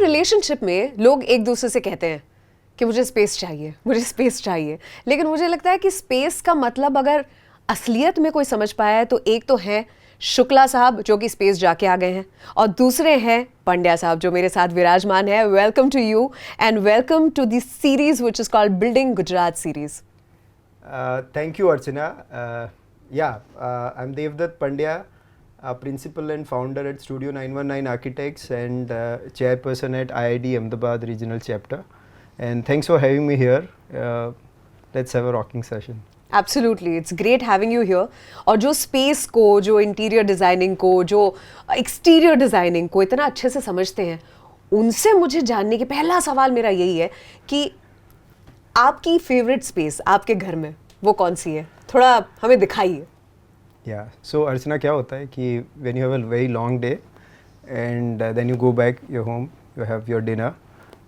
हर relationship में लोग एक दूसरे से कहते हैं कि मुझे स्पेस चाहिए, मुझे स्पेस चाहिए, लेकिन मुझे लगता है कि स्पेस का मतलब अगर असलियत में कोई समझ पाया है तो एक तो है शुक्ला साहब जो कि स्पेस जाके आ गए हैं, और दूसरे हैं पंड्या साहब जो मेरे साथ विराजमान है. Welcome to you and welcome to the series which is called building Gujarat series. Thank you, Archana. I'm Devdutt Pandya, principal and founder at Studio 919 Architects and chairperson at IID Ahmedabad Regional Chapter. And thanks for having me here. Let's have a rocking session. Absolutely, it's great having you here. और जो space को, जो interior designing को, जो exterior designing को इतना अच्छे से समझते हैं, उनसे मुझे जानने के पहला सवाल मेरा यही है कि आपकी फेवरेट स्पेस आपके घर में वो कौन सी है, थोड़ा हमें दिखाइए. So Archana, क्या होता है कि when you have a very long day and then you go back your home, you have your dinner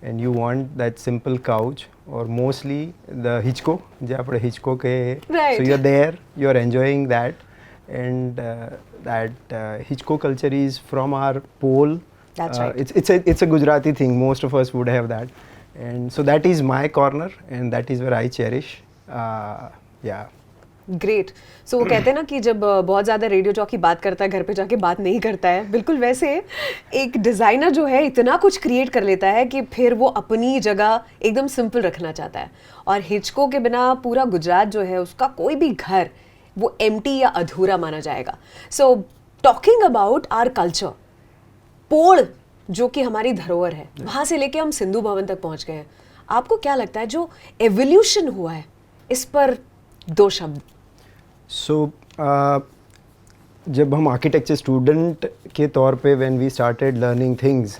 and you want that simple couch or mostly the hitchco, જે આપણે hitchco કહીએ. Right. So you're there, you're enjoying that, and that hitchco culture is from our pole. That's right. It's a Gujarati thing. Most of us would have that, and so that is my corner and that is where I cherish. Great. So वो कहते हैं ना कि जब बहुत ज़्यादा radio jockey बात करता है घर पे जाके बात नहीं करता है, बिल्कुल वैसे एक डिज़ाइनर जो है इतना कुछ क्रिएट कर लेता है कि फिर वो अपनी जगह एकदम सिंपल रखना चाहता है. और हिचको के बिना पूरा गुजरात जो है उसका कोई भी घर वो एम्प्टी या अधूरा माना जाएगा. So talking about our culture, पोड़ जो कि हमारी धरोहर है, वहाँ से लेके हम सिंधु भवन तक पहुँच गए हैं. आपको क्या लगता है जो एवोल्यूशन हुआ है, इस पर दो शब्द. So, जब हम आर्किटेक्चर स्टूडेंट के तौर पे when we started learning things,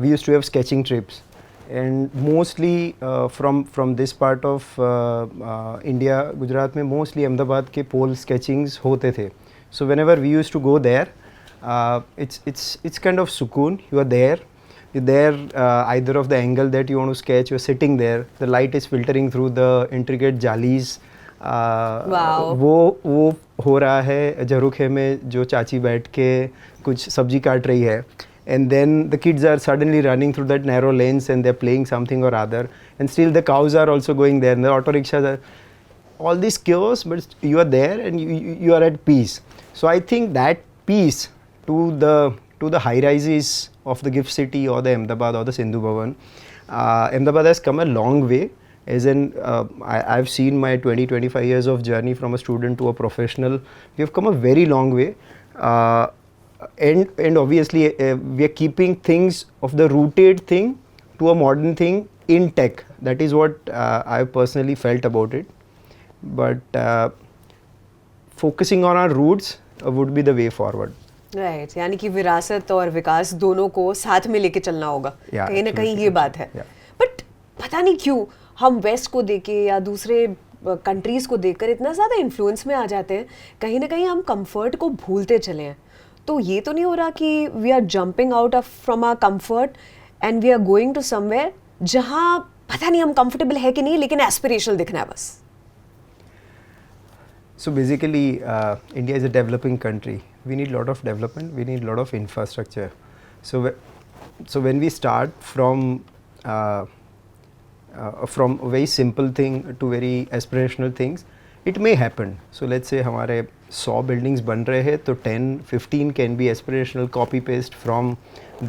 we used to have sketching trips and mostly from this part of India, Gujarat में mostly अहमदाबाद के पोल sketchings होते थे. So whenever we used to go there, it's kind of sukoon. You are there. You're there either of the angle that you want to sketch. You're sitting there. The light is filtering through the intricate jalis. वो हो रहा है झरोखे में जो चाची बैठ के कुछ सब्जी काट रही है, and then the kids are suddenly running through that narrow lanes and they're playing something or other, and still the cows are also going there and the auto rickshaws are, all this chaos, but you are there and you are at peace. So I think that peace to the high rises of the Gift City or the Ahmedabad or the Sindhu Bhavan, Ahmedabad has come a long way. As in, I've seen my 20-25 years of journey from a student to a professional. We have come a very long way, and obviously we are keeping things of the rooted thing to a modern thing in tech. That is what I've personally felt about it. But focusing on our roots would be the way forward. Right, यानी कि विरासत और विकास दोनों को साथ में लेके चलना होगा. कहीं ना कहीं ये बात है. बट पता नहीं क्यों हम वेस्ट को देके या दूसरे कंट्रीज़ को देखकर इतना ज़्यादा इन्फ्लुएंस में आ जाते हैं, कहीं ना कहीं हम कंफर्ट को भूलते चले हैं. तो ये तो नहीं हो रहा कि we are jumping out of from our comfort and we are going to somewhere जहाँ पता नहीं हम कंफर्टेबल है कि नहीं, लेकिन एस्पिरेशनल दिखना है बस. So basically, India is a developing country. We need a lot of development. We need a lot of infrastructure. So when we start from a very simple thing to very aspirational things, it may happen. So let's say हमारे 100 buildings बन रहे हैं, तो 10-15 can be aspirational copy paste from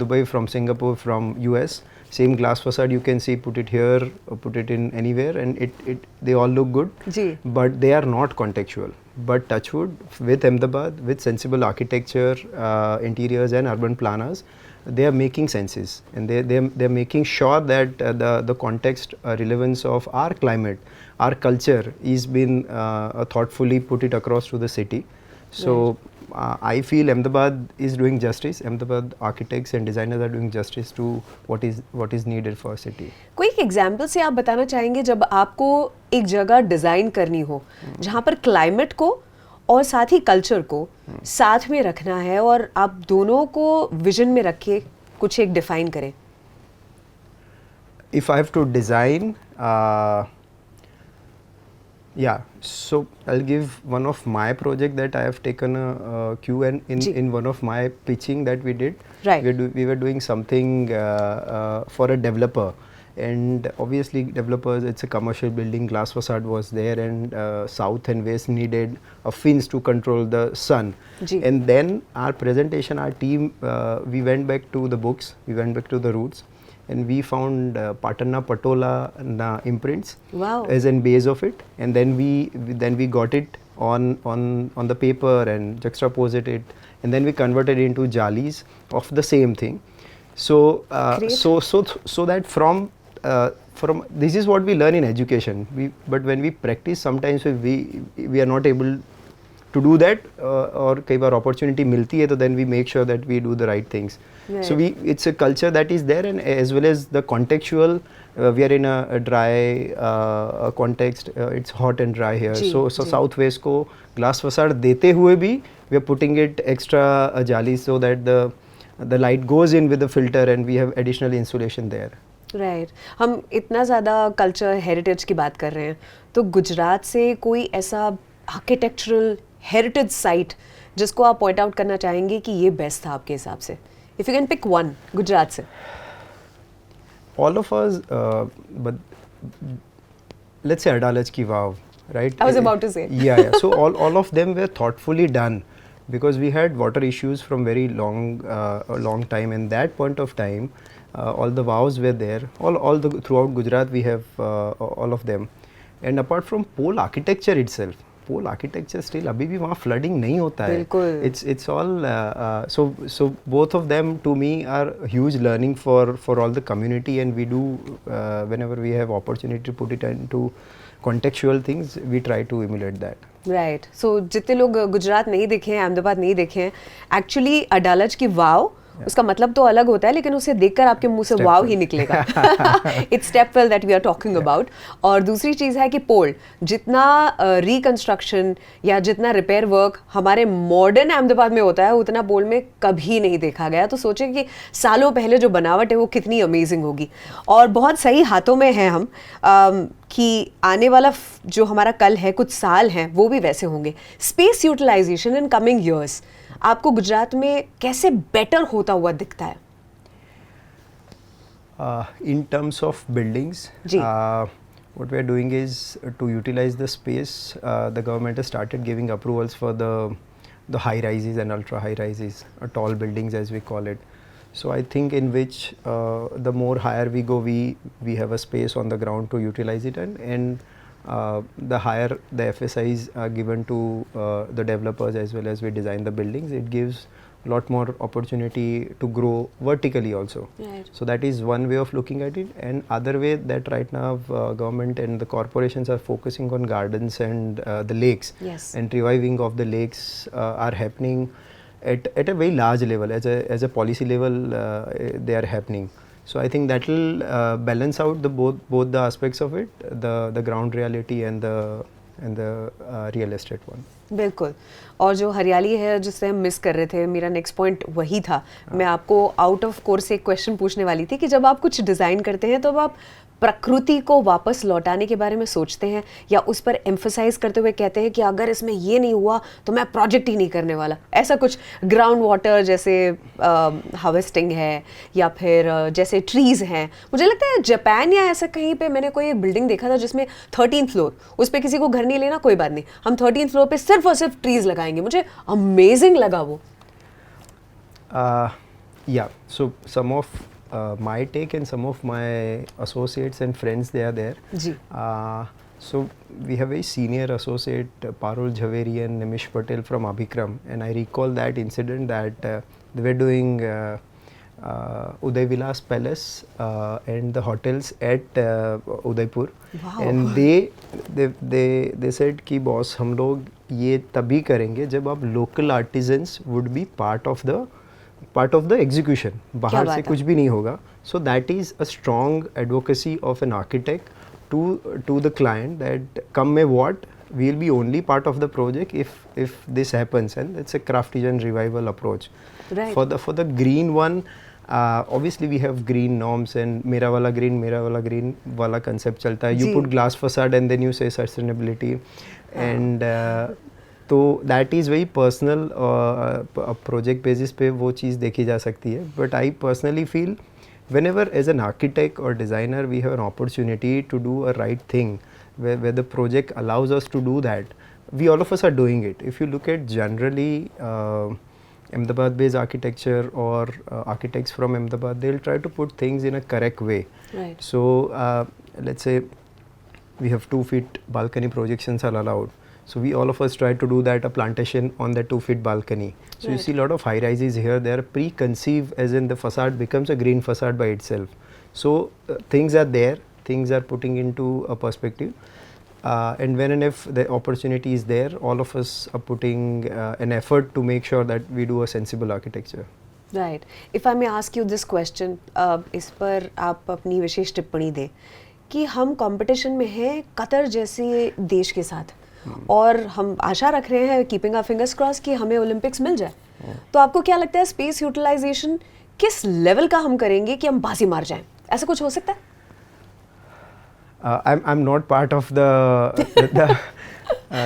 Dubai, from Singapore, from US. Same glass facade you can see, put it here or put it in anywhere, and they all look good. Ji. But they are not contextual. But touchwood, with Ahmedabad, with sensible architecture, interiors and urban planners, they are making senses, and they're making sure that the context relevance of our climate, our culture is been thoughtfully put it across to the city. So I feel Ahmedabad is doing justice. Ahmedabad architects and designers are doing justice to what is needed for a city. कोई एक example से आप बताना चाहेंगे जब आपको एक जगह डिज़ाइन करनी हो जहाँ पर क्लाइमेट को और साथ ही कल्चर को साथ में रखना है और आप दोनों को विजन में रख के कुछ एक डिफाइन करें? If I have to design Yeah, so I'll give one of my project that I have taken a cue and ji. in one of my pitching that we did. Right. We were doing something for a developer, and obviously developers, it's a commercial building, glass facade was there, and south and west needed a fins to control the sun. Ji. And then our presentation, our team, we went back to the books, we went back to the roots, and we found Patanna Patola na imprints Wow. as in base of it, and then we got it on the paper and juxtaposed it, and then we converted it into jalis of the same thing. So Great. so that from this is what we learn in education. But when we practice, sometimes we are not able to do that, और कई बार opportunity मिलती है तो then we make sure that we do the right things. Right. So it's a culture that is there, and as well as the contextual, we are in a dry context, it's hot and dry here. Ji, So ji. southwest को glass facade देते हुए भी we are putting it extra jali so that the light goes in with the filter and we have additional insulation there. Right हम इतना ज़्यादा culture heritage की बात कर रहे हैं तो गुजरात से कोई ऐसा आर्किटेक्चरल हेरिटेज साइट जिसको आप पॉइंट आउट करना चाहेंगे कि ये बेस्ट था आपके हिसाब से if you can pick one Gujarat से All of us, but let's say Adalaj ki Vav, right? I was about to say. Yeah. So all of them were thoughtfully done, because we had water issues from very a long time. And that point of time, all the Vavs were there. Throughout Gujarat we have all of them. And apart from pole architecture itself, pole architecture still अभी भी वहाँ flooding नहीं होता है. बिल्कुल. It's all so both of them to me are huge learning for all the community, and we do whenever we have opportunity to put it into contextual things, we try to emulate that. Right so जितने लोग गुजरात नहीं देखे हैं अहमदाबाद नहीं देखे हैं actually Adalaj की वाव उसका मतलब तो अलग होता है लेकिन उसे देखकर आपके मुंह से वाव ही निकलेगा it's stepwell that we are talking about और दूसरी चीज़ है कि पोल जितना रिकंस्ट्रक्शन या जितना रिपेयर वर्क हमारे मॉडर्न अहमदाबाद में होता है उतना पोल में कभी नहीं देखा गया तो सोचें कि सालों पहले जो बनावट है वो कितनी अमेजिंग होगी और बहुत सही हाथों में है हम कि आने वाला जो हमारा कल है कुछ साल हैं वो भी वैसे होंगे space utilization in coming years आपको गुजरात में कैसे बेटर होता हुआ दिखता है in terms of buildings, what we are doing is to utilize the space. The government has started giving approvals for the high rises and ultra high rises, tall buildings as we call it. So I think in which the more higher we go, we have a space on the ground to utilize it, and the higher the FSIs are given to the developers as well as we design the buildings, it gives a lot more opportunity to grow vertically also. Right. So that is one way of looking at it, and other way that right now government and the corporations are focusing on gardens and the lakes. Yes. And reviving of the lakes are happening at a very large level, as a policy level they are happening. So I think that will balance out the both the aspects of it, the ground reality and the real estate one. बिल्कुल और जो हरियाली है जिससे हम miss कर रहे थे मेरा नेक्स्ट पॉइंट वही था मैं आपको आउट ऑफ कोर्स एक क्वेश्चन पूछने वाली थी कि जब आप कुछ डिज़ाइन करते हैं तो अब आप प्रकृति को वापस लौटाने के बारे में सोचते हैं या उस पर एम्फसाइज करते हुए कहते हैं कि अगर इसमें ये नहीं हुआ तो मैं प्रोजेक्ट ही नहीं करने वाला ऐसा कुछ ग्राउंड वाटर जैसे हार्वेस्टिंग है या फिर जैसे ट्रीज़ हैं मुझे लगता है जापान या ऐसा कहीं पे मैंने कोई एक बिल्डिंग देखा था जिसमें 13th फ्लोर उस पर किसी को घर नहीं लेना कोई बात नहीं हम 13th फ्लोर पे सिर्फ और सिर्फ ट्रीज़ लगाएंगे मुझे अमेजिंग लगा वो Yeah, so some of my take and some of my associates and friends, they are there. Ji So we have a senior associate, Parul Jhaveri and Nimish Patel from Abhikram, and I recall that incident that they were doing Uday Vilas Palace and the hotels at Udaipur. Wow. And they said कि boss हम लोग ये तभी करेंगे जब आप local artisans would be part of the execution. बाहर से कुछ भी नहीं होगा. So that is a strong advocacy of an architect to the client that come may what, we'll be only part of the project if this happens, and it's a craftisan revival approach. Right. For the green one, Obviously we have green norms and मेरा वाला green वाला concept चलता है. You ji. put glass facade and then you say sustainability. And तो that is very personal. Project basis पे वो चीज़ देखी जा सकती है. But I personally feel whenever as an architect or designer we have an opportunity to do a right thing where the project allows us to do that, we all of us are doing it. If you look at generally Ahmedabad based architecture or architects from Ahmedabad, they'll try to put things in a correct way. Right. So let's say we have 2 feet balcony projections are allowed. So we all of us try to do that, a plantation on the 2 feet balcony. So you Right. see a lot of high rises here, they are preconceived as in the facade becomes a green facade by itself. So things are there, things are putting into a perspective. And when and if the opportunity is there, all of us are putting an effort to make sure that we do a sensible architecture. Right. If I may ask you this question, इस पर आप अपनी विशेष टिप्पणी दें कि हम competition में हैं कतर जैसे देश के साथ और हम आशा रख रहे हैं, कीपिंग आवर फिंगर्स क्रॉस, कि हमें ओलंपिक्स मिल जाए. तो आपको क्या लगता है स्पेस यूटिलाइजेशन किस लेवल का हम करेंगे कि हम बाजी मार जाएं? ऐसा कुछ हो सकता है? I'm not part of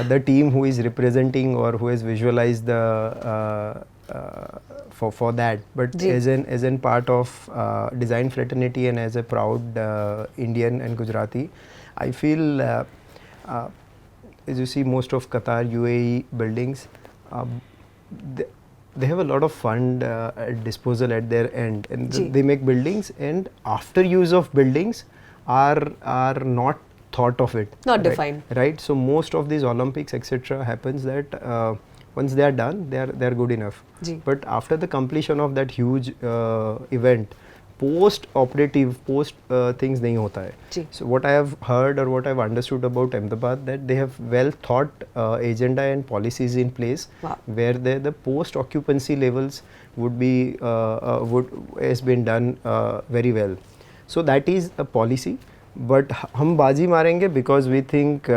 the team who is representing or who has visualized the for that, but ji. as an part of design fraternity and as a proud Indian and Gujarati, I feel as you see most of Qatar, UAE buildings, they have a lot of fund at disposal at their end, and ji. they make buildings, and after use of buildings are not thought of it. Not right? defined. Right. So most of these Olympics etc. happens that once they are done, they are good enough. Ji. But after the completion of that huge event, post operative things नहीं होता है. जी. So what I have heard or what I have understood about Ahmedabad, that they have well thought agenda and policies in place. Wow. Where the post occupancy levels would be has been done very well. So that is a policy, but हम बाजी मारेंगे because we think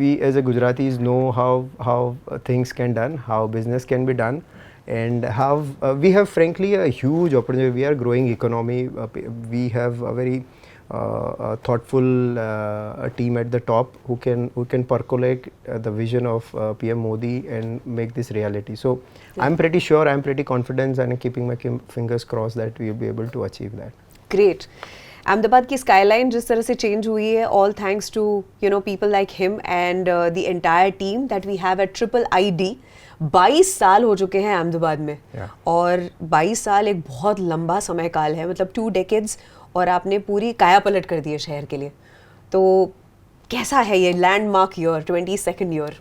we as a Gujaratis know how things can done, how business can be done, and how we have frankly a huge opportunity. We are growing economy. We have a very thoughtful team at the top who can percolate the vision of PM Modi and make this reality. So Yeah. I'm pretty sure, I'm pretty confident, and keeping my fingers crossed that we will be able to achieve that. Great. Ahmedabad की skyline जिस तरह से change हुई है, all thanks to people like him and the entire team that we have at IIID. 22 साल हो चुके हैं अहमदाबाद में. Yeah. और 22 साल एक बहुत लंबा समय काल है, मतलब 2 decades, और आपने पूरी काया पलट कर दी है शहर के लिए. तो कैसा है ये landmark year, 22nd year?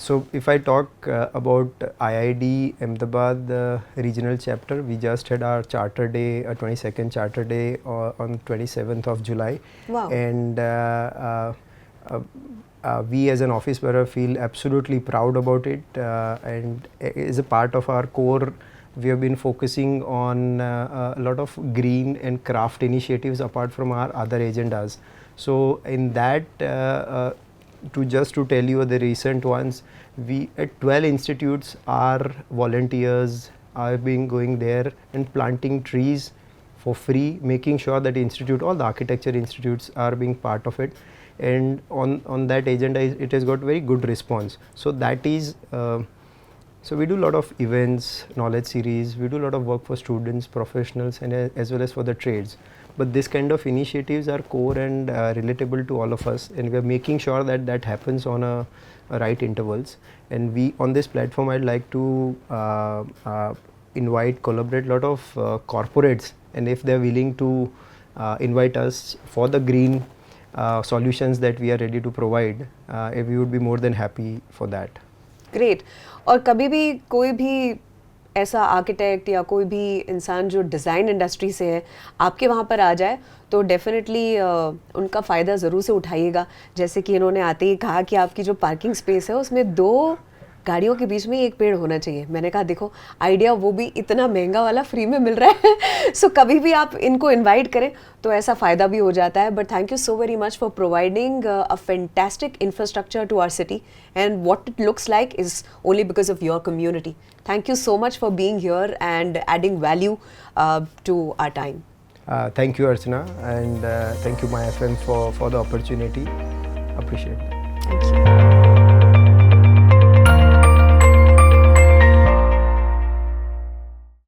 So if I talk about IID Ahmedabad regional chapter, we just had our charter day, 22nd charter day on 27th of July. Wow. And we as an office bearer feel absolutely proud about it, and as a part of our core, we have been focusing on a lot of green and craft initiatives apart from our other agendas. So in that to tell you the recent ones, we at 12 institutes, our volunteers are going there and planting trees for free, making sure that institute, all the architecture institutes are being part of it, and on that agenda it has got very good response. So that is so we do a lot of events, knowledge series, we do a lot of work for students, professionals, and as well as for the trades. But this kind of initiatives are core and relatable to all of us, and we are making sure that that happens on a right intervals. And we on this platform, I'd like to collaborate a lot of corporates, and if they're willing to invite us for the green solutions that we are ready to provide, we would be more than happy for that. Great. और कभी भी कोई भी ऐसा architect या कोई भी इंसान जो डिज़ाइन इंडस्ट्री से है आपके वहाँ पर आ जाए तो डेफिनेटली उनका फ़ायदा ज़रूर से उठाइएगा. जैसे कि इन्होंने आते ही कहा कि आपकी जो पार्किंग स्पेस है उसमें 2 गाड़ियों के बीच में एक पेड़ होना चाहिए। मैंने कहा देखो आइडिया वो भी इतना महंगा वाला फ्री में मिल रहा है सो कभी भी आप इनको इनवाइट करें तो ऐसा फ़ायदा भी हो जाता है। But thank you so very much for providing a fantastic infrastructure to our city and what it looks like is only because of your community. Thank you so much for being here and adding value to our time. Thank you, Archana, and thank you, My FM, for the opportunity. Appreciate it.